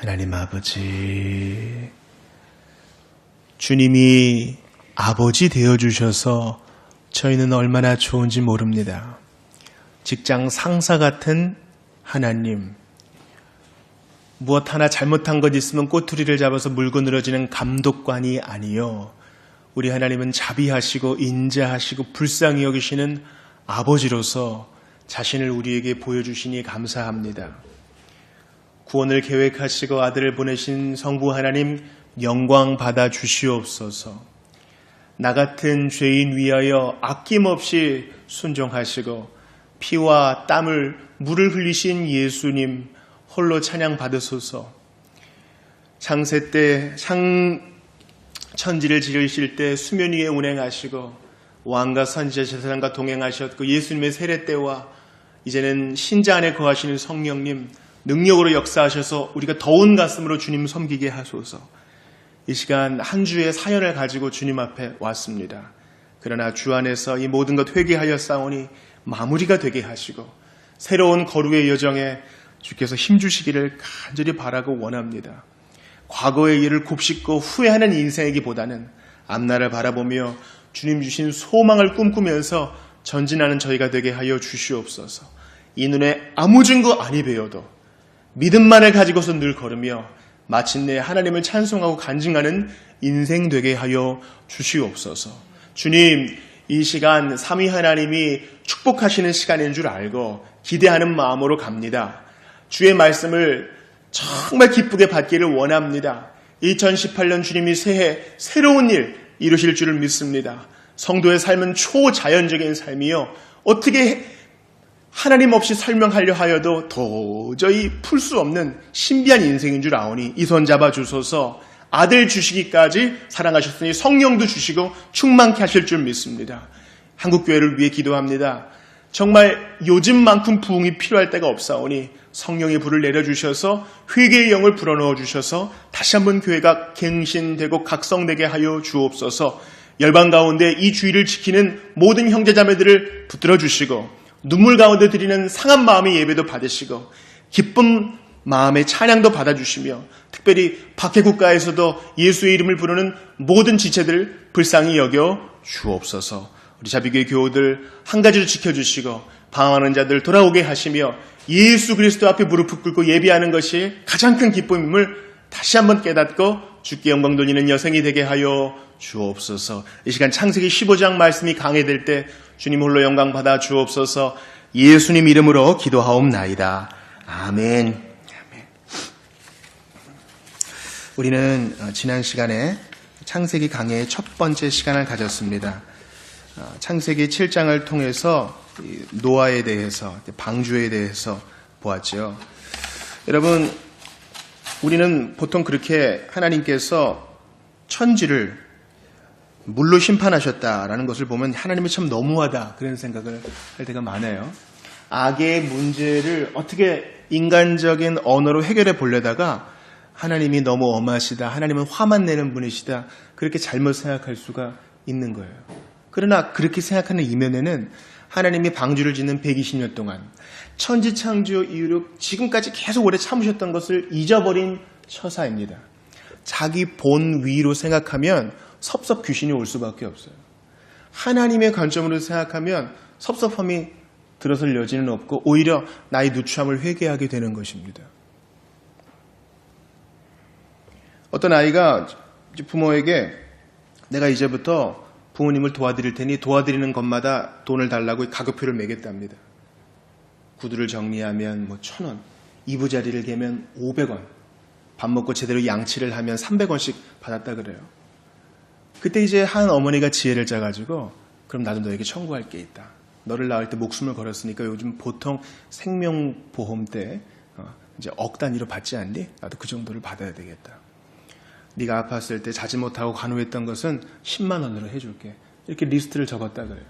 하나님 아버지, 주님이 아버지 되어주셔서 저희는 얼마나 좋은지 모릅니다. 직장 상사 같은 하나님, 무엇 하나 잘못한 것 있으면 꼬투리를 잡아서 물고 늘어지는 감독관이 아니요, 우리 하나님은 자비하시고 인자하시고 불쌍히 여기시는 아버지로서 자신을 우리에게 보여주시니 감사합니다. 구원을 계획하시고 아들을 보내신 성부 하나님, 영광 받아 주시옵소서. 나 같은 죄인 위하여 아낌없이 순종하시고 피와 땀을 물을 흘리신 예수님 홀로 찬양 받으소서. 창세 때 천지를 지으실 때 수면 위에 운행하시고 왕과 선지자 제사장과 동행하셨고 예수님의 세례 때와 이제는 신자 안에 거하시는 성령님 능력으로 역사하셔서 우리가 더운 가슴으로 주님 섬기게 하소서. 이 시간 한 주의 사연을 가지고 주님 앞에 왔습니다. 그러나 주 안에서 이 모든 것 회개하여 싸우니 마무리가 되게 하시고 새로운 거룩의 여정에 주께서 힘주시기를 간절히 바라고 원합니다. 과거의 일을 곱씹고 후회하는 인생이기보다는 앞날을 바라보며 주님 주신 소망을 꿈꾸면서 전진하는 저희가 되게 하여 주시옵소서. 이 눈에 아무 증거 아니 배워도 믿음만을 가지고서 늘 걸으며 마침내 하나님을 찬송하고 간증하는 인생 되게 하여 주시옵소서. 주님, 이 시간 삼위 하나님이 축복하시는 시간인 줄 알고 기대하는 마음으로 갑니다. 주의 말씀을 정말 기쁘게 받기를 원합니다. 2018년 주님이 새해 새로운 일 이루실 줄을 믿습니다. 성도의 삶은 초자연적인 삶이요, 어떻게 하나님 없이 설명하려 하여도 도저히 풀 수 없는 신비한 인생인 줄 아오니 이 손 잡아주소서. 아들 주시기까지 사랑하셨으니 성령도 주시고 충만케 하실 줄 믿습니다. 한국교회를 위해 기도합니다. 정말 요즘만큼 부흥이 필요할 때가 없사오니 성령의 불을 내려주셔서 회개의 영을 불어넣어 주셔서 다시 한번 교회가 갱신되고 각성되게 하여 주옵소서. 열방 가운데 이 주의를 지키는 모든 형제자매들을 붙들어 주시고 눈물 가운데 드리는 상한 마음의 예배도 받으시고 기쁜 마음의 찬양도 받아주시며 특별히 박해 국가에서도 예수의 이름을 부르는 모든 지체들 불쌍히 여겨 주옵소서. 우리 자비교회 교우들 한 가지를 지켜주시고 방황하는 자들 돌아오게 하시며 예수 그리스도 앞에 무릎을 꿇고 예배하는 것이 가장 큰 기쁨임을 다시 한번 깨닫고 주께 영광 돌리는 여생이 되게 하여 주옵소서. 이 시간 창세기 15장 말씀이 강해될 때 주님 홀로 영광 받아 주옵소서. 예수님 이름으로 기도하옵나이다. 아멘. 우리는 지난 시간에 창세기 강해의 첫 번째 시간을 가졌습니다. 창세기 7장을 통해서 노아에 대해서, 방주에 대해서 보았죠. 여러분, 우리는 보통 그렇게 하나님께서 천지를 물로 심판하셨다라는 것을 보면 하나님이 참 너무하다 그런 생각을 할 때가 많아요. 악의 문제를 어떻게 인간적인 언어로 해결해 보려다가 하나님이 너무 엄하시다, 하나님은 화만 내는 분이시다, 그렇게 잘못 생각할 수가 있는 거예요. 그러나 그렇게 생각하는 이면에는 하나님이 방주를 짓는 120년 동안 천지창조 이후로 지금까지 계속 오래 참으셨던 것을 잊어버린 처사입니다. 자기 본위로 생각하면 섭섭 귀신이 올 수밖에 없어요. 하나님의 관점으로 생각하면 섭섭함이 들어설 여지는 없고 오히려 나의 누추함을 회개하게 되는 것입니다. 어떤 아이가 부모에게 내가 이제부터 부모님을 도와드릴 테니 도와드리는 것마다 돈을 달라고 가격표를 매겠답니다. 구두를 정리하면 1,000원, 이부자리를 개면 500원, 밥 먹고 제대로 양치를 하면 300원씩 받았다 그래요. 그때 이제 한 어머니가 지혜를 짜가지고 그럼 나도 너에게 청구할 게 있다. 너를 낳을 때 목숨을 걸었으니까 요즘 보통 생명보험 때 이제 억 단위로 받지 않니? 나도 그 정도를 받아야 되겠다. 네가 아팠을 때 자지 못하고 간호했던 것은 10만 원으로 해줄게. 이렇게 리스트를 적었다 그래요.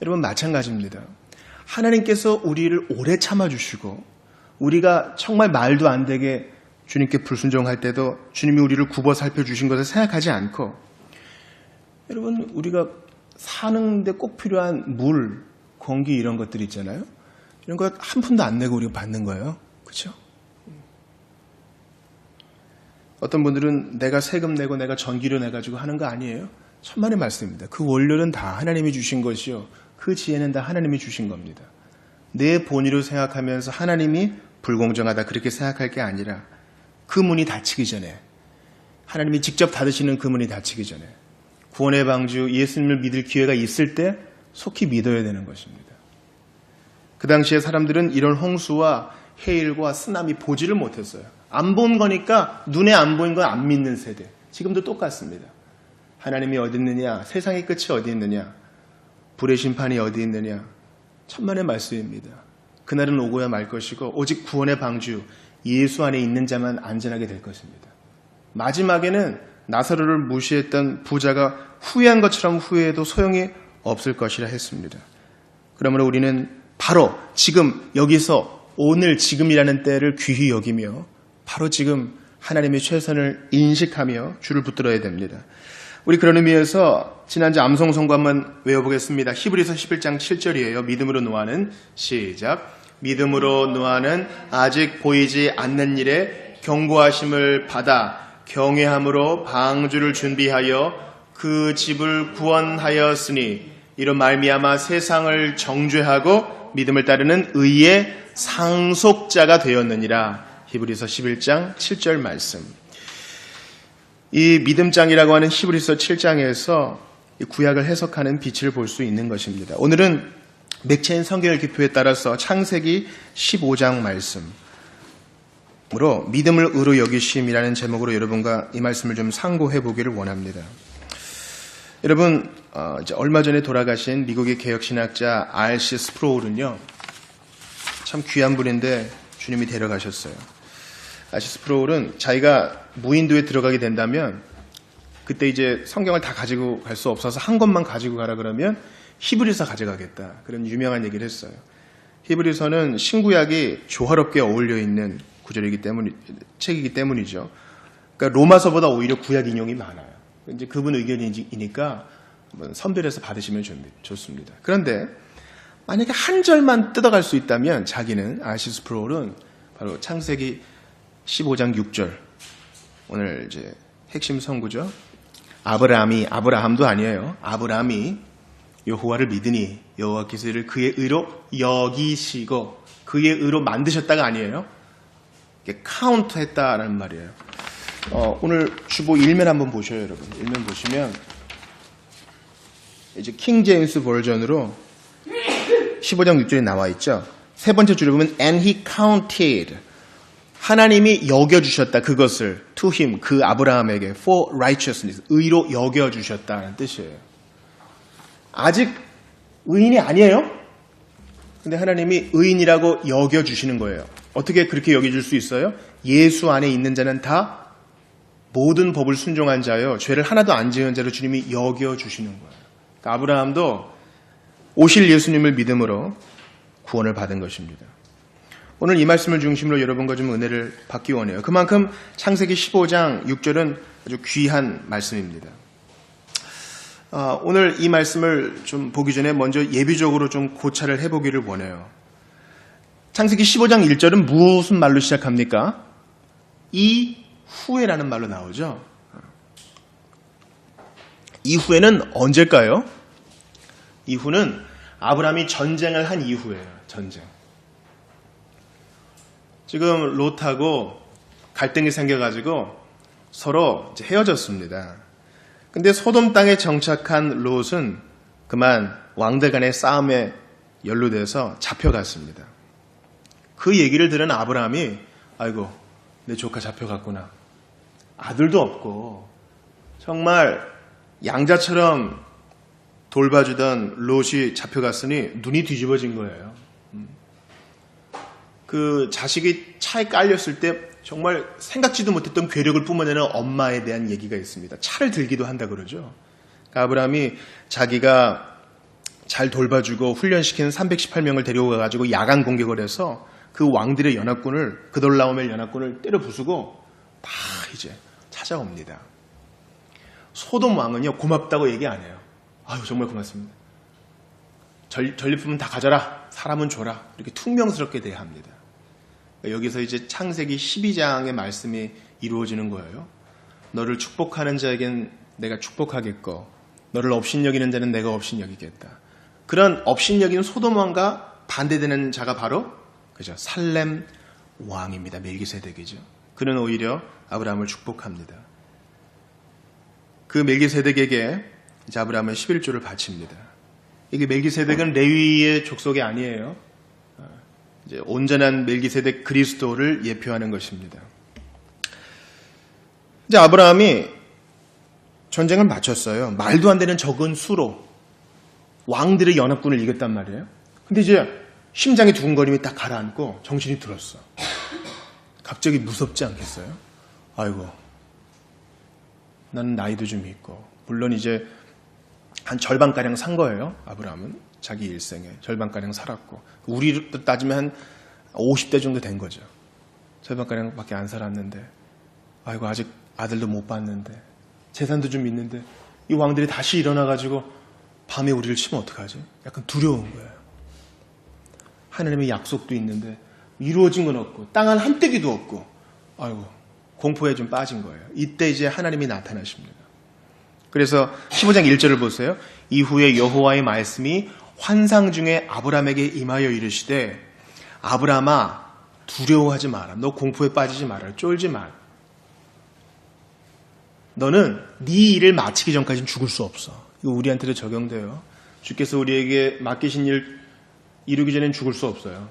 여러분 마찬가지입니다. 하나님께서 우리를 오래 참아주시고 우리가 정말 말도 안 되게 주님께 불순종할 때도 주님이 우리를 굽어 살펴주신 것을 생각하지 않고 여러분 우리가 사는데 꼭 필요한 물, 공기 이런 것들 있잖아요. 이런 거 한 푼도 안 내고 우리가 받는 거예요. 그렇죠? 어떤 분들은 내가 세금 내고 내가 전기료 내가지고 하는 거 아니에요? 천만의 말씀입니다. 그 원료는 다 하나님이 주신 것이요. 그 지혜는 다 하나님이 주신 겁니다. 내 본의로 생각하면서 하나님이 불공정하다 그렇게 생각할 게 아니라 그 문이 닫히기 전에 하나님이 직접 닫으시는 그 문이 닫히기 전에 구원의 방주 예수님을 믿을 기회가 있을 때 속히 믿어야 되는 것입니다. 그 당시에 사람들은 이런 홍수와 해일과 쓰나미 보지를 못했어요. 안 본 거니까 눈에 안 보인 건 안 믿는 세대. 지금도 똑같습니다. 하나님이 어디 있느냐? 세상의 끝이 어디 있느냐? 불의 심판이 어디 있느냐? 천만의 말씀입니다. 그날은 오고야 말 것이고 오직 구원의 방주 예수 안에 있는 자만 안전하게 될 것입니다. 마지막에는 나사로를 무시했던 부자가 후회한 것처럼 후회해도 소용이 없을 것이라 했습니다. 그러므로 우리는 바로 지금 여기서 오늘 지금이라는 때를 귀히 여기며 바로 지금 하나님의 최선을 인식하며 주를 붙들어야 됩니다. 우리 그런 의미에서 지난주 암송 선고 한번 외워보겠습니다. 히브리서 11장 7절이에요. 믿음으로 노아는 시작. 믿음으로 노아는 아직 보이지 않는 일에 경고하심을 받아 경외함으로 방주를 준비하여 그 집을 구원하였으니 이로 말미암아 세상을 정죄하고 믿음을 따르는 의의 상속자가 되었느니라. 히브리서 11장 7절 말씀. 이 믿음장이라고 하는 히브리서 7장에서 구약을 해석하는 빛을 볼 수 있는 것입니다. 오늘은 맥체인 성경의 기표에 따라서 창세기 15장 말씀으로 믿음을 의로 여기심이라는 제목으로 여러분과 이 말씀을 좀 상고해 보기를 원합니다. 여러분, 이제 얼마 전에 돌아가신 미국의 개혁신학자 R.C. 스프로울은요, 참 귀한 분인데 주님이 데려가셨어요. R.C. 스프로울은 자기가 무인도에 들어가게 된다면 그때 이제 성경을 다 가지고 갈 수 없어서 한 권만 가지고 가라 그러면 히브리서 가져가겠다. 그런 유명한 얘기를 했어요. 히브리서는 신구약이 조화롭게 어울려 있는 책이기 때문이죠. 그러니까 로마서보다 오히려 구약 인용이 많아요. 이제 그분 의견이니까 한번 선별해서 받으시면 좋습니다. 그런데 만약에 한 절만 뜯어갈 수 있다면 자기는 R.C. 스프로울은 바로 창세기 15장 6절 오늘 이제 핵심 선구죠. 아브라함도 아니에요. 아브라함이 여호와를 믿으니 여호와께서 이를 그의 의로 여기시고 그의 의로 만드셨다가 아니에요. 카운트했다라는 말이에요. 오늘 주보 1면 한번 보셔요, 여러분. 1면 보시면 이제 킹 제임스 버전으로 15장 6절에 나와 있죠. 세 번째 줄에 보면 and he counted 하나님이 여겨주셨다. 그것을 to him 그 아브라함에게 for righteousness 의로 여겨주셨다는 뜻이에요. 아직 의인이 아니에요. 근데 하나님이 의인이라고 여겨주시는 거예요. 어떻게 그렇게 여겨줄 수 있어요? 예수 안에 있는 자는 다 모든 법을 순종한 자요. 죄를 하나도 안 지은 자로 주님이 여겨주시는 거예요. 그러니까 아브라함도 오실 예수님을 믿음으로 구원을 받은 것입니다. 오늘 이 말씀을 중심으로 여러분과 좀 은혜를 받기 원해요. 그만큼 창세기 15장 6절은 아주 귀한 말씀입니다. 오늘 이 말씀을 좀 보기 전에 먼저 예비적으로 좀 고찰을 해보기를 원해요. 창세기 15장 1절은 무슨 말로 시작합니까? 이후에라는 말로 나오죠. 이후에는 언제일까요? 이후는 아브라함이 전쟁을 한 이후예요. 전쟁. 지금 롯하고 갈등이 생겨가지고 서로 이제 헤어졌습니다. 근데 소돔 땅에 정착한 롯은 그만 왕들 간의 싸움에 연루돼서 잡혀갔습니다. 그 얘기를 들은 아브라함이 아이고 내 조카 잡혀갔구나. 아들도 없고 정말 양자처럼 돌봐주던 롯이 잡혀갔으니 눈이 뒤집어진 거예요. 그 자식이 차에 깔렸을 때 정말 생각지도 못했던 괴력을 뿜어내는 엄마에 대한 얘기가 있습니다. 차를 들기도 한다 그러죠. 그러니까 아브라함이 자기가 잘 돌봐주고 훈련시킨 318명을 데리고 가가지고 야간 공격을 해서 그 왕들의 연합군을 그돌라오멜 연합군을 때려 부수고 다 이제 찾아옵니다. 소돔 왕은요 고맙다고 얘기 안 해요. 아유 정말 고맙습니다. 전리품은 다 가져라. 사람은 줘라. 이렇게 퉁명스럽게 대합니다. 여기서 이제 창세기 12장의 말씀이 이루어지는 거예요. 너를 축복하는 자에겐 내가 축복하겠고 너를 업신여기는 자는 내가 업신여기겠다. 그런 업신여기는 소돔 왕과 반대되는 자가 바로 그죠? 살렘 왕입니다. 멜기세덱이죠. 그는 오히려 아브라함을 축복합니다. 그 멜기세덱에게 이제 아브라함은 11조를 바칩니다. 이게 멜기세덱은 레위의 족속이 아니에요. 이제 온전한 멜기세덱 그리스도를 예표하는 것입니다. 이제 아브라함이 전쟁을 마쳤어요. 말도 안 되는 적은 수로 왕들의 연합군을 이겼단 말이에요. 근데 이제 심장이 두근거림이 딱 가라앉고 정신이 들었어. 갑자기 무섭지 않겠어요? 아이고, 나는 나이도 좀 있고, 물론 이제 한 절반가량 산 거예요. 아브라함은 자기 일생에 절반가량 살았고, 우리로 따지면 한 50대 정도 된 거죠. 절반가량 밖에 안 살았는데, 아이고, 아직 아들도 못 봤는데, 재산도 좀 있는데, 이 왕들이 다시 일어나가지고 밤에 우리를 치면 어떡하지? 약간 두려운 거예요. 하나님의 약속도 있는데 이루어진 건 없고 땅 한 한떼기도 없고, 아이고, 공포에 좀 빠진 거예요. 이때 이제 하나님이 나타나십니다. 그래서 15장 1절을 보세요. 이후에 여호와의 말씀이 환상 중에 아브라함에게 임하여 이르시되 아브라함아 두려워하지 마라. 너 공포에 빠지지 마라. 쫄지 마라. 너는 네 일을 마치기 전까지는 죽을 수 없어. 이거 우리한테도 적용돼요. 주께서 우리에게 맡기신 일 이루기 전엔 죽을 수 없어요.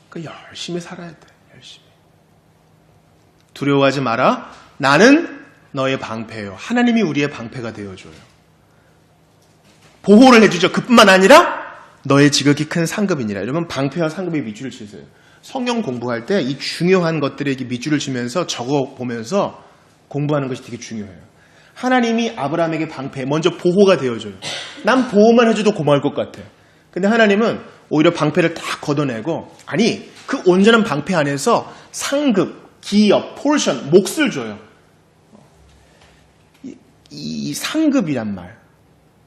그러니까 열심히 살아야 돼. 열심히. 두려워하지 마라. 나는 너의 방패요. 하나님이 우리의 방패가 되어줘요. 보호를 해주죠. 그뿐만 아니라 너의 지극히 큰 상급이니라. 여러분, 방패와 상급에 밑줄을 치세요. 성경 공부할 때 이 중요한 것들에게 밑줄을 치면서 적어보면서 공부하는 것이 되게 중요해요. 하나님이 아브라함에게 방패, 먼저 보호가 되어줘요. 난 보호만 해줘도 고마울 것 같아. 근데 하나님은 오히려 방패를 딱 걷어내고, 아니, 그 온전한 방패 안에서 상급, 기업, 포션, 몫을 줘요. 이 상급이란 말.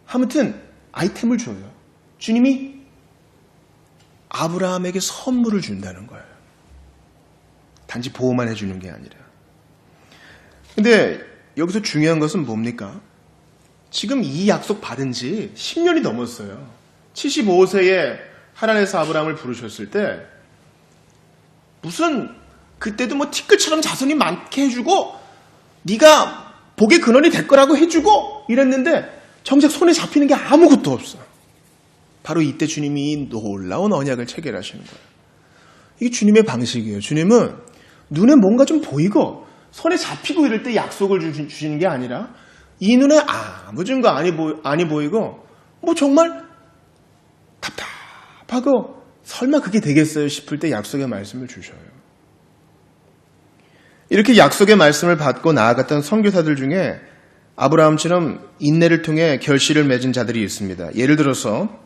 아무튼 아이템을 줘요. 주님이 아브라함에게 선물을 준다는 거예요. 단지 보호만 해주는 게 아니라. 근데 여기서 중요한 것은 뭡니까? 지금 이 약속 받은 지 10년이 넘었어요. 75세에 하나님께서 아브라함을 부르셨을 때 무슨 그때도 뭐 티끌처럼 자손이 많게 해주고 네가 복의 근원이 될 거라고 해주고 이랬는데 정작 손에 잡히는 게 아무것도 없어. 바로 이때 주님이 놀라운 언약을 체결하시는 거예요. 이게 주님의 방식이에요. 주님은 눈에 뭔가 좀 보이고 손에 잡히고 이럴 때 약속을 주시는 게 아니라 이 눈에 아무 증거 아니 보이고 뭐 정말 답답하고 설마 그게 되겠어요 싶을 때 약속의 말씀을 주셔요. 이렇게 약속의 말씀을 받고 나아갔던 선교사들 중에 아브라함처럼 인내를 통해 결실을 맺은 자들이 있습니다. 예를 들어서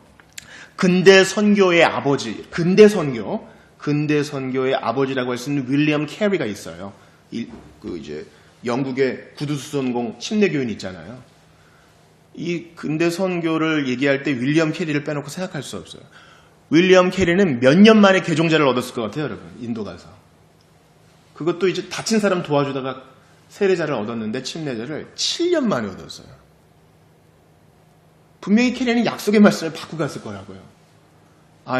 근대 선교의 아버지, 근대 선교의 아버지라고 할 수 있는 윌리엄 캐리가 있어요. 이제 영국의 구두수선공 침례교인 있잖아요. 이 근대 선교를 얘기할 때 윌리엄 캐리를 빼놓고 생각할 수 없어요. 윌리엄 캐리는 몇 년 만에 개종자를 얻었을 것 같아요, 여러분. 인도 가서. 그것도 이제 다친 사람 도와주다가 세례자를 얻었는데 침례자를 7년 만에 얻었어요. 분명히 캐리는 약속의 말씀을 받고 갔을 거라고요.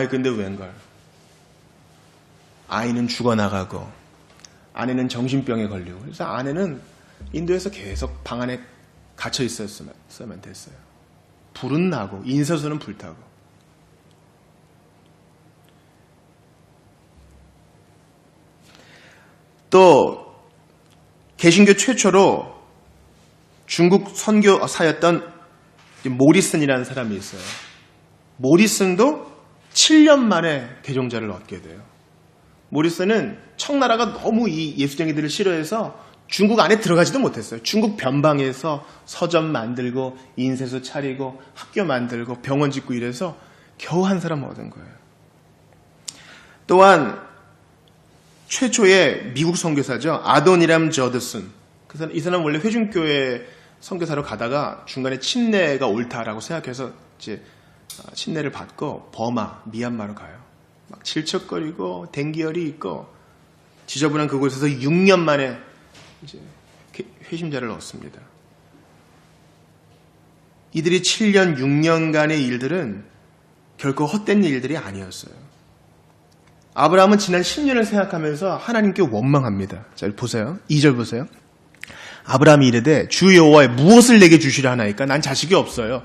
근데 웬걸. 아이는 죽어나가고 아내는 정신병에 걸리고 그래서 아내는 인도에서 계속 방 안에 갇혀 있었으면 됐어요. 불은 나고 인쇄소는 불타고. 또 개신교 최초로 중국 선교사였던 모리슨이라는 사람이 있어요. 모리슨도 7년 만에 개종자를 얻게 돼요. 모리슨은 청나라가 너무 이 예수쟁이들을 싫어해서 중국 안에 들어가지도 못했어요. 중국 변방에서 서점 만들고 인쇄소 차리고 학교 만들고 병원 짓고 이래서 겨우 한 사람 얻은 거예요. 또한 최초의 미국 선교사죠. 아도니람 저드슨. 이 사람은 원래 회중교회 선교사로 가다가 중간에 침례가 옳다라고 생각해서 이제 침례를 받고 버마, 미얀마로 가요. 막 질척거리고 댕기열이 있고 지저분한 그곳에서 6년 만에 이제 회심자를 얻습니다. 이들이 7년, 6년간의 일들은 결코 헛된 일들이 아니었어요. 아브라함은 지난 10년을 생각하면서 하나님께 원망합니다. 자, 보세요. 2절 보세요. 아브라함이 이르되 주 여호와의 무엇을 내게 주시려 하나이까? 난 자식이 없어요.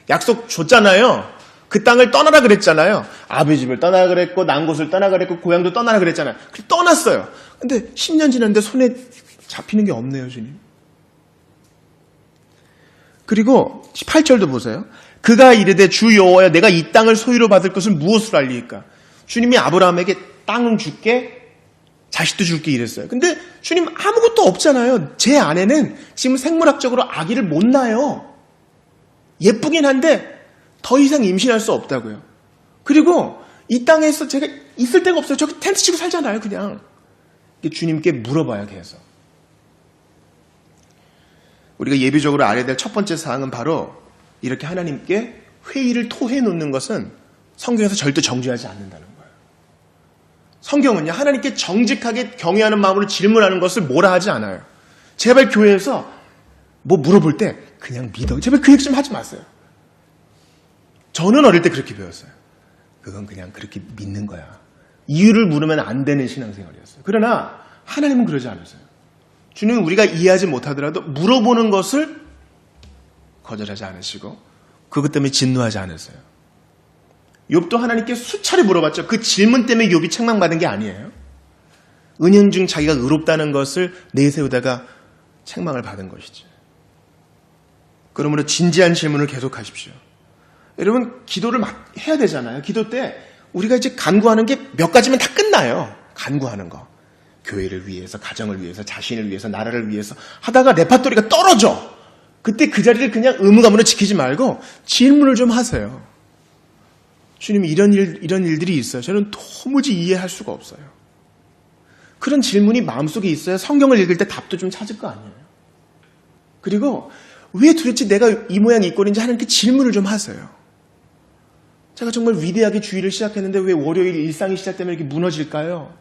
약속 줬잖아요. 그 땅을 떠나라 그랬잖아요. 아버지 집을 떠나라 그랬고 난 곳을 떠나라 그랬고 고향도 떠나라 그랬잖아요. 그래서 떠났어요. 근데 10년 지났는데 손에 잡히는 게 없네요, 주님. 그리고 18절도 보세요. 그가 이르되 주 여호와여 내가 이 땅을 소유로 받을 것을 무엇으로 알리이까? 주님이 아브라함에게 땅은 줄게 자식도 줄게 이랬어요. 근데 주님 아무것도 없잖아요. 제 아내는 지금 생물학적으로 아기를 못 낳아요. 예쁘긴 한데 더 이상 임신할 수 없다고요. 그리고 이 땅에서 제가 있을 데가 없어요. 저기 텐트 치고 살잖아요, 그냥. 주님께 물어봐야 계속. 우리가 예비적으로 알아야 될 첫 번째 사항은 바로 이렇게 하나님께 회의를 토해 놓는 것은 성경에서 절대 정죄하지 않는다는 거예요. 성경은요, 하나님께 정직하게 경외하는 마음으로 질문하는 것을 뭐라 하지 않아요. 제발 교회에서 뭐 물어볼 때 그냥 믿어. 제발 그 얘기 좀 하지 마세요. 저는 어릴 때 그렇게 배웠어요. 그건 그냥 그렇게 믿는 거야. 이유를 물으면 안 되는 신앙생활이었어요. 그러나 하나님은 그러지 않으세요. 주님은 우리가 이해하지 못하더라도 물어보는 것을 거절하지 않으시고 그것 때문에 진노하지 않으세요. 욥도 하나님께 수차례 물어봤죠. 그 질문 때문에 욥이 책망받은 게 아니에요. 은연중 자기가 의롭다는 것을 내세우다가 책망을 받은 것이죠. 그러므로 진지한 질문을 계속하십시오. 여러분, 기도를 막 해야 되잖아요. 기도 때 우리가 이제 간구하는 게 몇 가지면 다 끝나요. 간구하는 거. 교회를 위해서, 가정을 위해서, 자신을 위해서, 나라를 위해서 하다가 레파토리가 떨어져. 그때 그 자리를 그냥 의무감으로 지키지 말고 질문을 좀 하세요. 주님, 이런 일들이 있어요. 저는 도무지 이해할 수가 없어요. 그런 질문이 마음속에 있어야 성경을 읽을 때 답도 좀 찾을 거 아니에요. 그리고 왜 도대체 내가 이 모양 이 꼴인지 하나님께 질문을 좀 하세요. 제가 정말 위대하게 주일을 시작했는데 왜 월요일 일상이 시작되면 이렇게 무너질까요?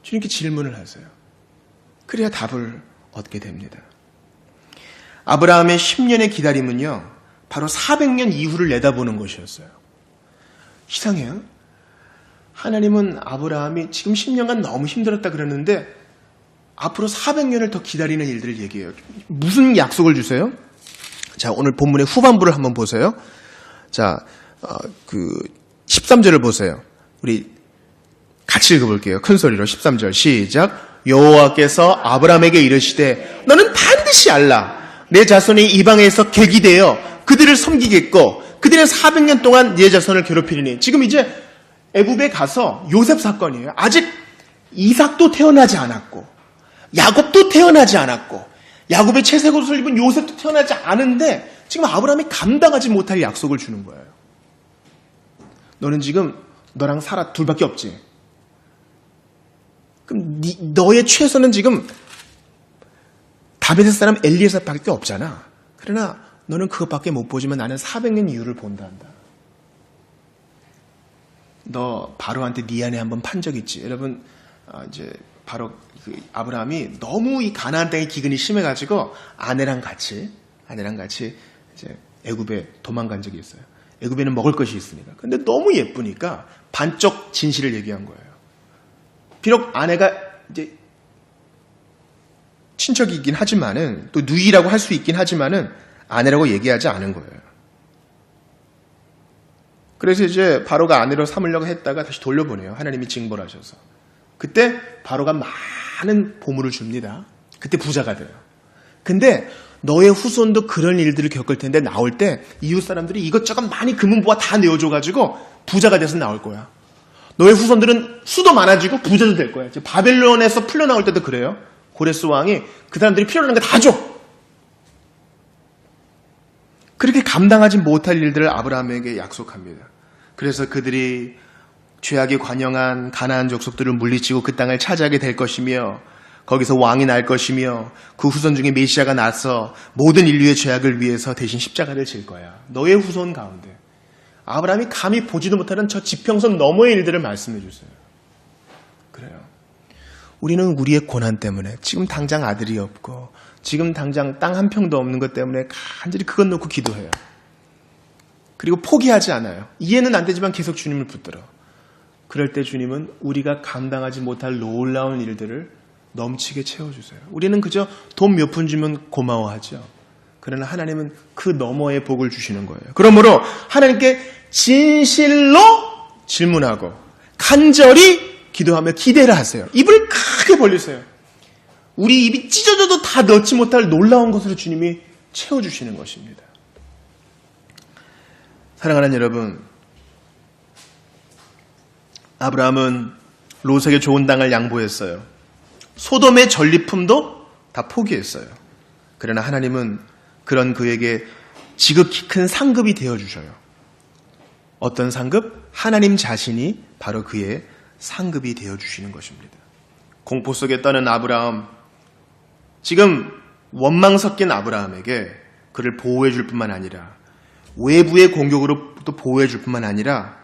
주님께 질문을 하세요. 그래야 답을 얻게 됩니다. 아브라함의 10년의 기다림은요, 바로 400년 이후를 내다보는 것이었어요. 이상해요. 하나님은 아브라함이 지금 10년간 너무 힘들었다 그랬는데 앞으로 400년을 더 기다리는 일들을 얘기해요. 무슨 약속을 주세요? 자, 오늘 본문의 후반부를 한번 보세요. 자, 13절을 보세요. 우리 같이 읽어볼게요. 큰 소리로 13절 시작. 여호와께서 아브라함에게 이르시되 너는 반드시 알라. 내 자손이 이방에서 객이 되어 그들을 섬기겠고 그들의 400년 동안 내 자손을 괴롭히리니. 지금 이제 애굽에 가서 요셉 사건이에요. 아직 이삭도 태어나지 않았고 야곱도 태어나지 않았고 야곱의 채색 옷을 입은 요셉도 태어나지 않은데 지금 아브라함이 감당하지 못할 약속을 주는 거예요. 너는 지금 너랑 사라 둘밖에 없지. 그럼 너의 최선은 지금 다윗의 사람 엘리에셀밖에 없잖아. 그러나 너는 그것밖에 못 보지만 나는 400년 이후를 본다 한다. 너 바로한테 네 아내 한번 판 적 있지? 여러분, 이제 바로 아브라함이 너무 이 가나안 땅의 기근이 심해가지고 아내랑 같이 이제 애굽에 도망간 적이 있어요. 애굽에는 먹을 것이 있으니까. 근데 너무 예쁘니까 반쪽 진실을 얘기한 거예요. 비록 아내가 이제 친척이긴 하지만은 또 누이라고 할 수 있긴 하지만은 아내라고 얘기하지 않은 거예요. 그래서 이제 바로가 아내로 삼으려고 했다가 다시 돌려보내요. 하나님이 징벌 하셔서. 그때 바로가 많은 보물을 줍니다. 그때 부자가 돼요. 근데 너의 후손도 그런 일들을 겪을 텐데 나올 때 이웃 사람들이 이것저것 많이 금은보화 다 내어줘가지고 부자가 돼서 나올 거야. 너의 후손들은 수도 많아지고 부자도 될 거야. 바벨론에서 풀려나올 때도 그래요. 고레스 왕이 그 사람들이 필요한 거 다 줘. 그렇게 감당하지 못할 일들을 아브라함에게 약속합니다. 그래서 그들이 죄악에 관영한 가나안 족속들을 물리치고 그 땅을 차지하게 될 것이며 거기서 왕이 날 것이며 그 후손 중에 메시아가 나서 모든 인류의 죄악을 위해서 대신 십자가를 질 거야. 너의 후손 가운데. 아브라함이 감히 보지도 못하는 저 지평선 너머의 일들을 말씀해 주세요. 그래요. 우리는 우리의 고난 때문에 지금 당장 아들이 없고 지금 당장 땅 한 평도 없는 것 때문에 간절히 그것 놓고 기도해요. 그리고 포기하지 않아요. 이해는 안 되지만 계속 주님을 붙들어. 그럴 때 주님은 우리가 감당하지 못할 놀라운 일들을 넘치게 채워주세요. 우리는 그저 돈 몇 푼 주면 고마워하죠. 그러나 하나님은 그 너머의 복을 주시는 거예요. 그러므로 하나님께 진실로 질문하고 간절히 기도하며 기대를 하세요. 입을 크게 벌리세요. 우리 입이 찢어져도 다 넣지 못할 놀라운 것으로 주님이 채워주시는 것입니다. 사랑하는 여러분, 아브라함은 롯에게 좋은 땅을 양보했어요. 소돔의 전리품도 다 포기했어요. 그러나 하나님은 그런 그에게 지극히 큰 상급이 되어주셔요. 어떤 상급? 하나님 자신이 바로 그의 상급이 되어주시는 것입니다. 공포 속에 떠는 아브라함, 지금 원망 섞인 아브라함에게 그를 보호해 줄 뿐만 아니라 외부의 공격으로 또 보호해 줄 뿐만 아니라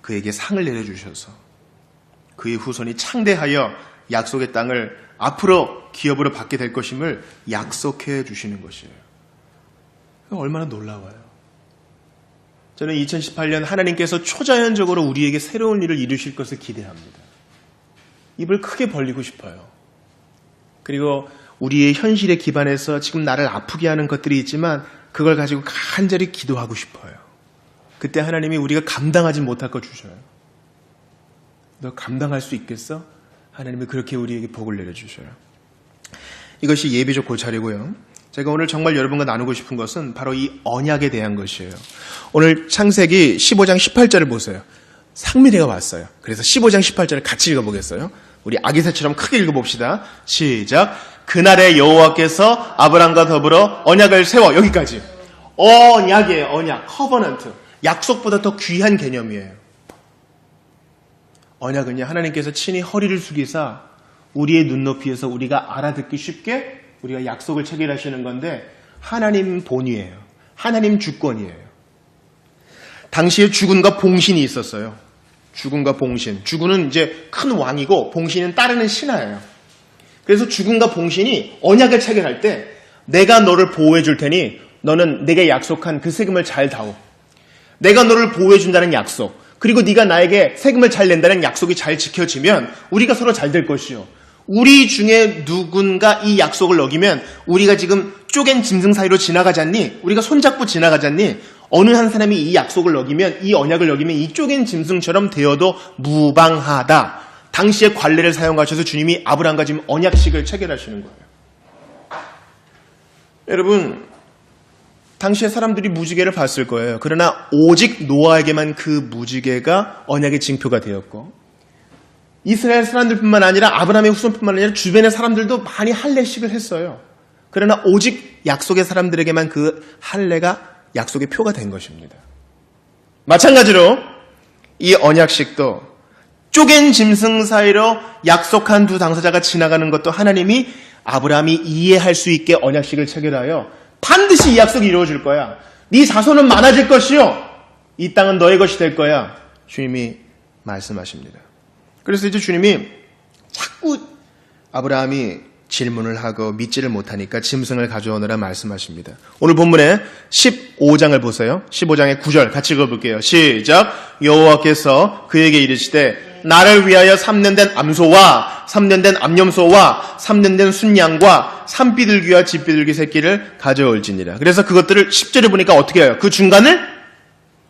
그에게 상을 내려주셔서 그의 후손이 창대하여 약속의 땅을 앞으로 기업으로 받게 될 것임을 약속해 주시는 것이에요. 얼마나 놀라워요. 저는 2018년 하나님께서 초자연적으로 우리에게 새로운 일을 이루실 것을 기대합니다. 입을 크게 벌리고 싶어요. 그리고 우리의 현실에 기반해서 지금 나를 아프게 하는 것들이 있지만 그걸 가지고 간절히 기도하고 싶어요. 그때 하나님이 우리가 감당하지 못할 거 주셔요. 너 감당할 수 있겠어? 하나님이 그렇게 우리에게 복을 내려주셔요. 이것이 예비적 고찰이고요. 제가 오늘 정말 여러분과 나누고 싶은 것은 바로 이 언약에 대한 것이에요. 오늘 창세기 15장 18절을 보세요. 상미래가 왔어요. 그래서 15장 18절을 같이 읽어보겠어요. 우리 아기새처럼 크게 읽어봅시다. 시작. 그날에 여호와께서 아브람과 더불어 언약을 세워. 여기까지. 언약이에요. 언약. 커버넌트. 약속보다 더 귀한 개념이에요. 언약은요, 하나님께서 친히 허리를 숙이사 우리의 눈높이에서 우리가 알아듣기 쉽게 우리가 약속을 체결하시는 건데 하나님 본위예요. 하나님 주권이에요. 당시에 주군과 봉신이 있었어요. 주군과 봉신. 주군은 이제 큰 왕이고 봉신은 따르는 신하예요. 그래서 주군과 봉신이 언약을 체결할 때 내가 너를 보호해 줄 테니 너는 내게 약속한 그 세금을 잘 다오. 내가 너를 보호해 준다는 약속. 그리고 네가 나에게 세금을 잘 낸다는 약속이 잘 지켜지면 우리가 서로 잘 될 것이요. 우리 중에 누군가 이 약속을 어기면 우리가 지금 쪼갠 짐승 사이로 지나가지 않니? 우리가 손잡고 지나가지 않니? 어느 한 사람이 이 약속을 어기면, 이 언약을 어기면 이 쪼갠 짐승처럼 되어도 무방하다. 당시의 관례를 사용하셔서 주님이 아브라함과 지금 언약식을 체결하시는 거예요. 여러분, 당시에 사람들이 무지개를 봤을 거예요. 그러나 오직 노아에게만 그 무지개가 언약의 징표가 되었고 이스라엘 사람들뿐만 아니라 아브라함의 후손뿐만 아니라 주변의 사람들도 많이 할례식을 했어요. 그러나 오직 약속의 사람들에게만 그 할례가 약속의 표가 된 것입니다. 마찬가지로 이 언약식도 쪼갠 짐승 사이로 약속한 두 당사자가 지나가는 것도 하나님이 아브라함이 이해할 수 있게 언약식을 체결하여 반드시 이 약속이 이루어질 거야. 네 자손은 많아질 것이요. 이 땅은 너의 것이 될 거야. 주님이 말씀하십니다. 그래서 이제 주님이 자꾸 아브라함이 질문을 하고 믿지를 못하니까 짐승을 가져오느라 말씀하십니다. 오늘 본문에 15장을 보세요. 15장의 9절 같이 읽어볼게요. 시작. 여호와께서 그에게 이르시되 나를 위하여 3년 된 암소와 3년 된 암염소와 3년 된 순양과 산비둘기와 집비둘기 새끼를 가져올지니라. 그래서 그것들을 10절에 보니까 어떻게 해요? 그 중간을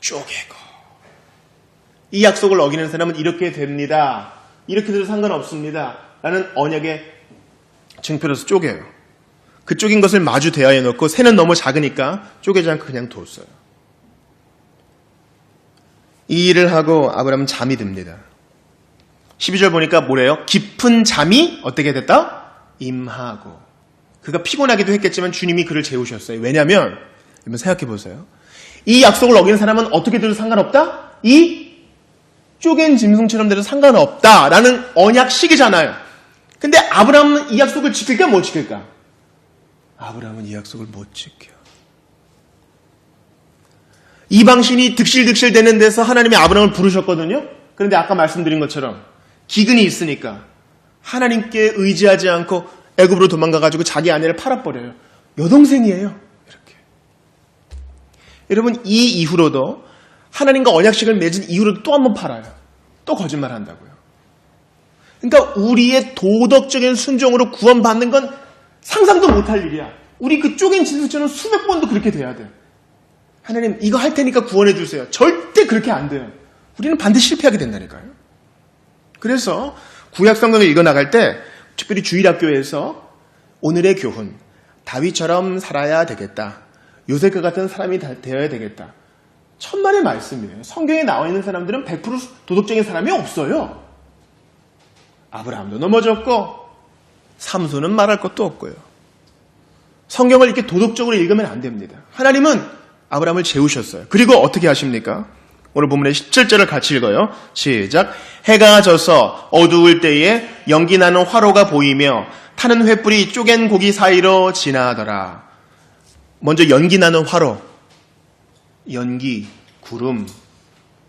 쪼개고. 이 약속을 어기는 사람은 이렇게 됩니다. 이렇게 돼도 상관없습니다. 라는 언약의 증표로서 쪼개요. 그 쪼긴 것을 마주 대하여 놓고 새는 너무 작으니까 쪼개지 않고 그냥 뒀어요. 이 일을 하고 아브라함은 잠이 듭니다. 12절 보니까 뭐래요? 깊은 잠이 어떻게 됐다? 임하고. 그가 피곤하기도 했겠지만 주님이 그를 재우셨어요. 왜냐하면 여러분 생각해 보세요. 이 약속을 어기는 사람은 어떻게 돼도 상관없다? 이 쪼갠 짐승처럼 돼도 상관없다라는 언약식이잖아요. 근데 아브라함은 이 약속을 지킬까 못 지킬까? 아브라함은 이 약속을 못 지켜. 이방신이 득실득실 되는 데서 하나님이 아브라함을 부르셨거든요. 그런데 아까 말씀드린 것처럼 기근이 있으니까 하나님께 의지하지 않고 애굽으로 도망가가지고 자기 아내를 팔아버려요. 여동생이에요. 이렇게. 여러분, 이 이후로도 하나님과 언약식을 맺은 이후로도 또 한 번 팔아요. 또 거짓말한다고요. 그러니까 우리의 도덕적인 순종으로 구원받는 건 상상도 못할 일이야. 우리 그 쪼갠 진술처럼 수백 번도 그렇게 돼야 돼. 하나님 이거 할 테니까 구원해 주세요. 절대 그렇게 안 돼요. 우리는 반드시 실패하게 된다니까요. 그래서 구약 성경을 읽어나갈 때 특별히 주일학교에서 오늘의 교훈, 다윗처럼 살아야 되겠다. 요셉과 같은 사람이 되어야 되겠다. 천만의 말씀이에요. 성경에 나와 있는 사람들은 100% 도덕적인 사람이 없어요. 아브라함도 넘어졌고 삼손은 말할 것도 없고요. 성경을 이렇게 도덕적으로 읽으면 안 됩니다. 하나님은 아브라함을 재우셨어요. 그리고 어떻게 하십니까? 오늘 본문의 17절을 같이 읽어요. 시작. 해가 져서 어두울 때에 연기 나는 화로가 보이며 타는 횃불이 쪼갠 고기 사이로 지나더라. 먼저 연기 나는 화로. 연기, 구름.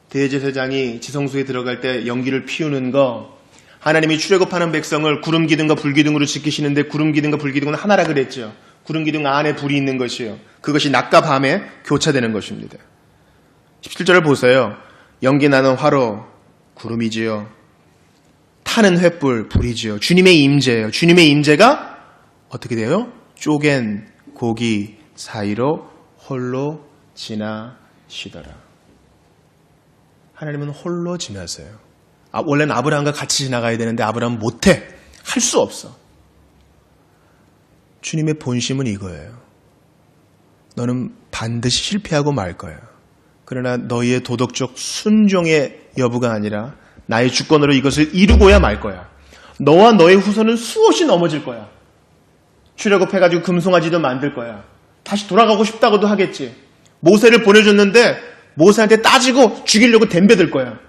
대제사장이 지성소에 들어갈 때 연기를 피우는 거. 하나님이 출애굽하는 백성을 구름 기둥과 불 기둥으로 지키시는데 구름 기둥과 불 기둥은 하나라 그랬죠. 구름 기둥 안에 불이 있는 것이요. 그것이 낮과 밤에 교차되는 것입니다. 17절을 보세요. 연기 나는 화로, 구름이지요. 타는 횃불, 불이지요. 주님의 임재예요. 주님의 임재가 어떻게 돼요? 쪼갠 고기 사이로 홀로 지나시더라. 하나님은 홀로 지나세요. 원래는 아브라함과 같이 지나가야 되는데 아브라함은 못해. 할 수 없어. 주님의 본심은 이거예요. 너는 반드시 실패하고 말 거야. 그러나 너희의 도덕적 순종의 여부가 아니라 나의 주권으로 이것을 이루고야 말 거야. 너와 너의 후손은 수없이 넘어질 거야. 출애굽해가지고 금송아지도 만들 거야. 다시 돌아가고 싶다고도 하겠지. 모세를 보내줬는데 모세한테 따지고 죽이려고 덤벼들 거야.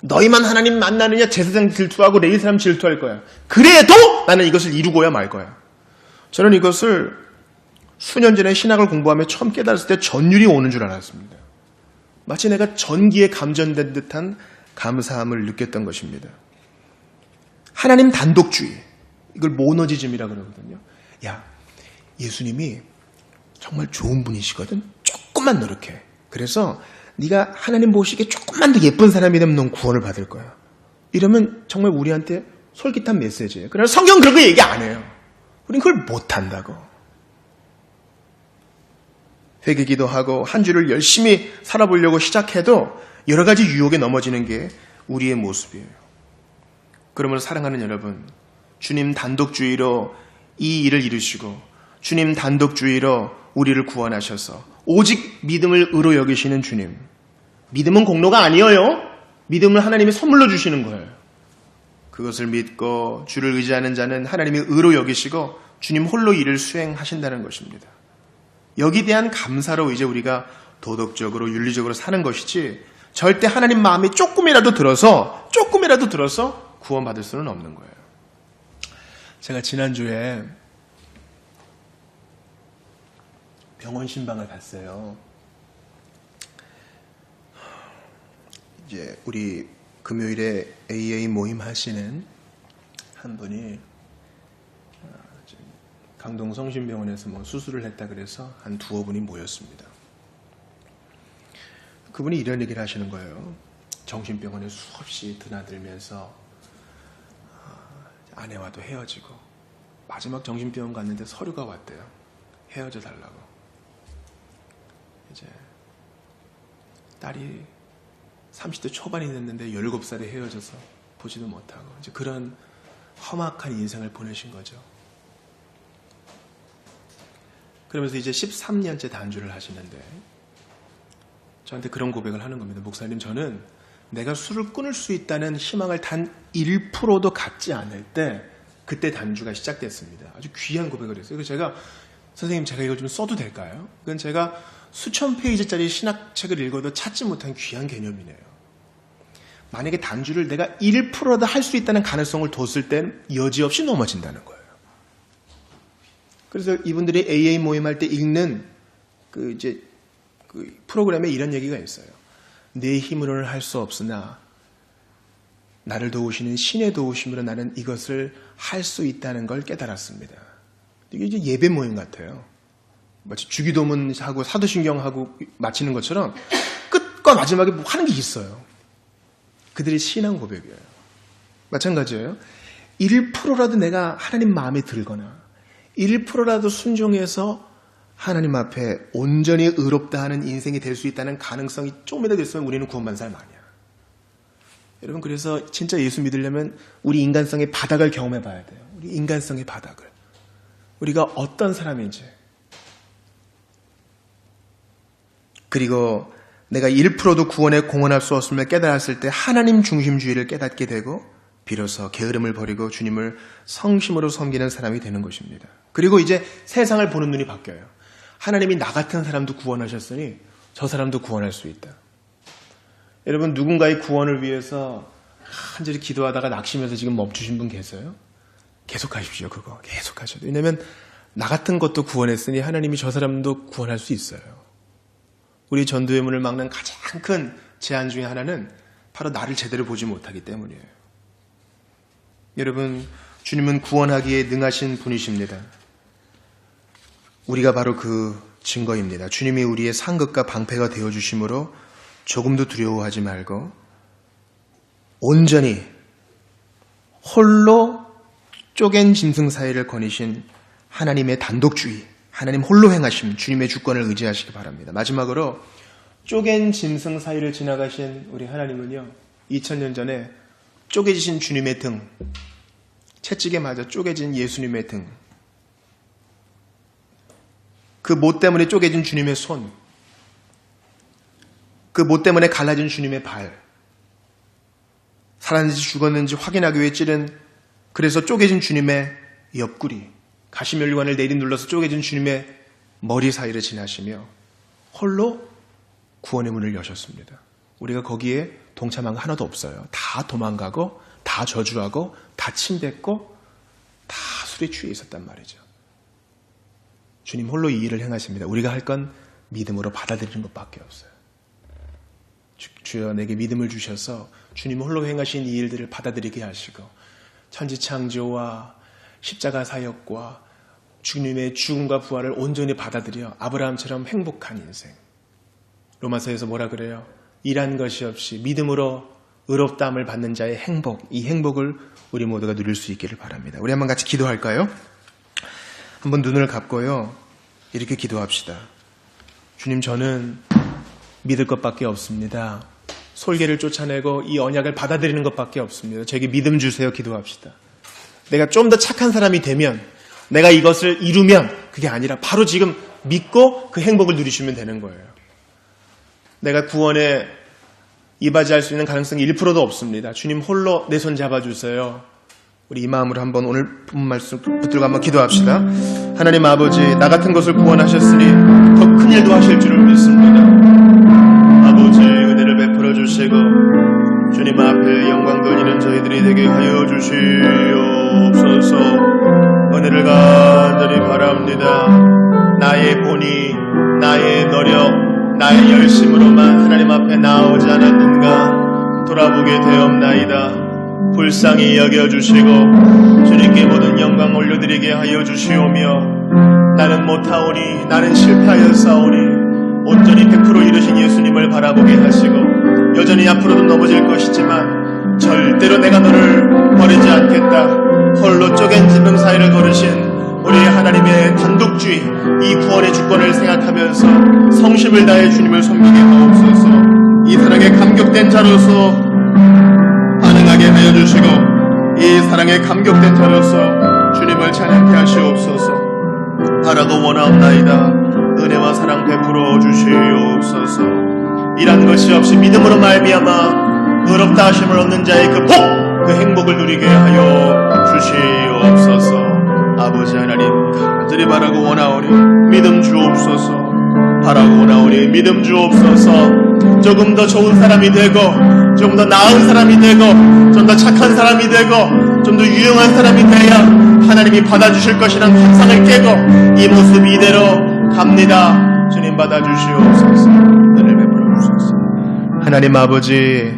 너희만 하나님 만나느냐 제사장 질투하고 레위 사람 질투할 거야. 그래도 나는 이것을 이루고야 말 거야. 저는 이것을 수년 전에 신학을 공부하며 처음 깨달았을 때 전율이 오는 줄 알았습니다. 마치 내가 전기에 감전된 듯한 감사함을 느꼈던 것입니다. 하나님 단독주의, 이걸 모너지즘이라고 그러거든요. 야, 예수님이 정말 좋은 분이시거든. 조금만 노력해. 그래서 네가 하나님 보시기에 조금만 더 예쁜 사람이 되면 넌 구원을 받을 거야. 이러면 정말 우리한테 솔깃한 메시지예요. 그러나 성경은 그런 거 얘기 안 해요. 우린 그걸 못한다고. 회개기도 하고 한 주를 열심히 살아보려고 시작해도 여러 가지 유혹에 넘어지는 게 우리의 모습이에요. 그러므로 사랑하는 여러분, 주님 단독주의로 이 일을 이루시고 주님 단독주의로 우리를 구원하셔서 오직 믿음을 의로 여기시는 주님. 믿음은 공로가 아니에요. 믿음을 하나님이 선물로 주시는 거예요. 그것을 믿고 주를 의지하는 자는 하나님이 의로 여기시고 주님 홀로 일을 수행하신다는 것입니다. 여기에 대한 감사로 이제 우리가 도덕적으로 윤리적으로 사는 것이지 절대 하나님 마음이 조금이라도 들어서 구원받을 수는 없는 거예요. 제가 지난주에 병원 신방을 갔어요. 이제 우리 금요일에 AA 모임 하시는 한 분이 강동 성심병원에서 수술을 했다 그래서 한 두어 분이 모였습니다. 그분이 이런 얘기를 하시는 거예요. 정신병원에 수없이 드나들면서 아내와도 헤어지고 마지막 정신병원 갔는데 서류가 왔대요. 헤어져 달라고. 이제 딸이 30대 초반이 됐는데 17살에 헤어져서 보지도 못하고 이제 그런 험악한 인생을 보내신 거죠. 그러면서 이제 13년째 단주를 하시는데 저한테 그런 고백을 하는 겁니다. 목사님, 저는 내가 술을 끊을 수 있다는 희망을 단 1%도 갖지 않을 때 그때 단주가 시작됐습니다. 아주 귀한 고백을 했어요. 그래서 제가 선생님, 제가 이걸 좀 써도 될까요? 그건 제가 수천 페이지짜리 신학책을 읽어도 찾지 못한 귀한 개념이네요. 만약에 단주를 내가 1%도 할 수 있다는 가능성을 뒀을 땐 여지없이 넘어진다는 거예요. 그래서 이분들이 AA 모임할 때 읽는 그 프로그램에 이런 얘기가 있어요. 내 힘으로는 할 수 없으나 나를 도우시는 신의 도우심으로 나는 이것을 할 수 있다는 걸 깨달았습니다. 이게 이제 예배 모임 같아요. 마치 주기도문하고 사도신경하고 마치는 것처럼 끝과 마지막에 뭐 하는 게 있어요. 그들의 신앙 고백이에요. 마찬가지예요. 1%라도 내가 하나님 마음에 들거나 1%라도 순종해서 하나님 앞에 온전히 의롭다 하는 인생이 될 수 있다는 가능성이 조금이라도 있으면 우리는 구원받은 사람 아니야. 여러분, 그래서 진짜 예수 믿으려면 우리 인간성의 바닥을 경험해 봐야 돼요. 우리 인간성의 바닥을. 우리가 어떤 사람인지. 그리고 내가 1%도 구원에 공헌할 수 없음을 깨달았을 때 하나님 중심주의를 깨닫게 되고 비로소 게으름을 버리고 주님을 성심으로 섬기는 사람이 되는 것입니다. 그리고 이제 세상을 보는 눈이 바뀌어요. 하나님이 나 같은 사람도 구원하셨으니 저 사람도 구원할 수 있다. 여러분, 누군가의 구원을 위해서 간절히 기도하다가 낙심해서 지금 멈추신 분 계세요? 계속하십시오. 그거 계속하셔도. 왜냐하면 나 같은 것도 구원했으니 하나님이 저 사람도 구원할 수 있어요. 우리 전도의 문을 막는 가장 큰 제한 중에 하나는 바로 나를 제대로 보지 못하기 때문이에요. 여러분, 주님은 구원하기에 능하신 분이십니다. 우리가 바로 그 증거입니다. 주님이 우리의 상급과 방패가 되어주심으로 조금도 두려워하지 말고 온전히 홀로 쪼갠 짐승 사이를 거니신 하나님의 단독주의, 하나님 홀로 행하심, 주님의 주권을 의지하시기 바랍니다. 마지막으로 쪼갠 짐승 사이를 지나가신 우리 하나님은요, 2000년 전에 쪼개지신 주님의 등, 채찍에 맞아 쪼개진 예수님의 등, 그 못 때문에 쪼개진 주님의 손, 그 못 때문에 갈라진 주님의 발, 살았는지 죽었는지 확인하기 위해 찌른, 그래서 쪼개진 주님의 옆구리, 가시면류관을 내리눌러서 쪼개진 주님의 머리 사이를 지나시며 홀로 구원의 문을 여셨습니다. 우리가 거기에 동참한 거 하나도 없어요. 다 도망가고, 다 저주하고, 다 침뱉고, 다 술에 취해 있었단 말이죠. 주님 홀로 이 일을 행하십니다. 우리가 할 건 믿음으로 받아들이는 것밖에 없어요. 주여 내게 믿음을 주셔서 주님 홀로 행하신 이 일들을 받아들이게 하시고 천지창조와 십자가 사역과 주님의 죽음과 부활을 온전히 받아들여 아브라함처럼 행복한 인생. 로마서에서 뭐라 그래요? 일한 것이 없이 믿음으로 의롭다함을 받는 자의 행복, 이 행복을 우리 모두가 누릴 수 있기를 바랍니다. 우리 한번 같이 기도할까요? 한번 눈을 감고요, 이렇게 기도합시다. 주님, 저는 믿을 것밖에 없습니다. 솔개를 쫓아내고 이 언약을 받아들이는 것밖에 없습니다. 저에게 믿음 주세요. 기도합시다. 내가 좀 더 착한 사람이 되면, 내가 이것을 이루면, 그게 아니라 바로 지금 믿고 그 행복을 누리시면 되는 거예요. 내가 구원에 이바지할 수 있는 가능성이 1%도 없습니다. 주님 홀로 내 손 잡아주세요. 우리 이 마음으로 한번 오늘 본 말씀 붙들고 한번 기도합시다. 하나님 아버지, 나 같은 것을 구원하셨으니 더 큰 일도 하실 줄을 믿습니다. 아버지, 은혜를 베풀어 주시고 주님 앞에 영광 돌리는 저희들이 되게 하여 주시옵소서. 은혜를 간절히 바랍니다. 나의 본의, 나의 노력, 나의 열심으로만 하나님 앞에 나오지 않았는가 돌아보게 되옵나이다. 불쌍히 여겨주시고 주님께 모든 영광 올려드리게 하여 주시오며, 나는 못하오니, 나는 실패하였사오니 온전히 100% 이루신 예수님을 바라보게 하시고, 여전히 앞으로도 넘어질 것이지만 절대로 내가 너를 버리지 않겠다. 홀로 쪼갠 짐승 사이를 걸으신 우리 하나님의 단독주의, 이 구원의 주권을 생각하면서 성심을 다해 주님을 섬기게 하옵소서. 이 사랑에 감격된 자로서 반응하게 하여 주시고, 이 사랑에 감격된 자로서 주님을 찬양케 하시옵소서. 바라고 원하옵나이다. 은혜와 사랑 베풀어 주시옵소서. 일한 것이 없이 믿음으로 말미암아 의롭다 하심을 얻는 자의 그 복, 그 행복을 누리게 하여 주시옵소서. 아버지 하나님, 간절히 바라고 원하오니 믿음 주옵소서. 바라고 원하오니 믿음 주옵소서. 조금 더 좋은 사람이 되고, 조금 더 나은 사람이 되고, 좀 더 착한 사람이 되고, 좀 더 유용한 사람이 돼야 하나님이 받아주실 것이라는 환상을 깨고 이 모습 이대로 갑니다. 주님 받아주시옵소서. 은혜를 베풀어 주옵소서. 하나님 아버지,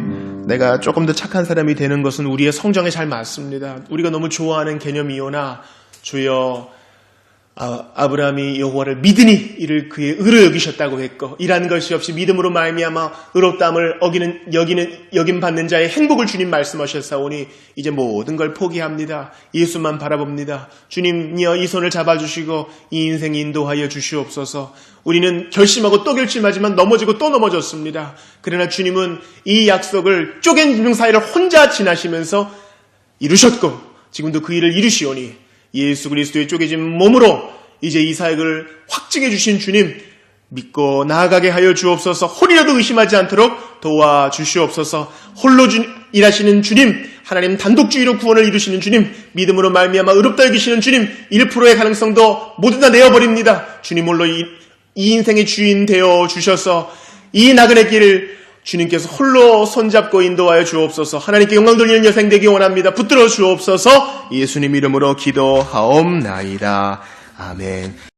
내가 조금 더 착한 사람이 되는 것은 우리의 성정에 잘 맞습니다. 우리가 너무 좋아하는 개념이오나 주여 아브라함이 여호와를 믿으니 이를 그의 의로 여기셨다고 했고 일하는 것이 없이 믿음으로 말미암아 의롭다함을 여김 받는 자의 행복을 주님 말씀하셨사오니 이제 모든 걸 포기합니다. 예수만 바라봅니다. 주님이여 이 손을 잡아주시고 이 인생 인도하여 주시옵소서. 우리는 결심하고 또 결심하지만 넘어지고 또 넘어졌습니다. 그러나 주님은 이 약속을 쪼갠 짐승 사이를 혼자 지나시면서 이루셨고 지금도 그 일을 이루시오니 예수 그리스도의 쪼개진 몸으로 이제 이 사역을 확증해 주신 주님 믿고 나아가게 하여 주옵소서. 홀이라도 의심하지 않도록 도와주시옵소서. 홀로 일하시는 주님, 하나님 단독주의로 구원을 이루시는 주님, 믿음으로 말미암아 의롭다 여기시는 주님, 1%의 가능성도 모두 다 내어버립니다. 주님 홀로 이 인생의 주인 되어 주셔서 이 나그네 길을 주님께서 홀로 손잡고 인도하여 주옵소서. 하나님께 영광 돌리는 여생 되기 원합니다. 붙들어 주옵소서. 예수님 이름으로 기도하옵나이다. 아멘.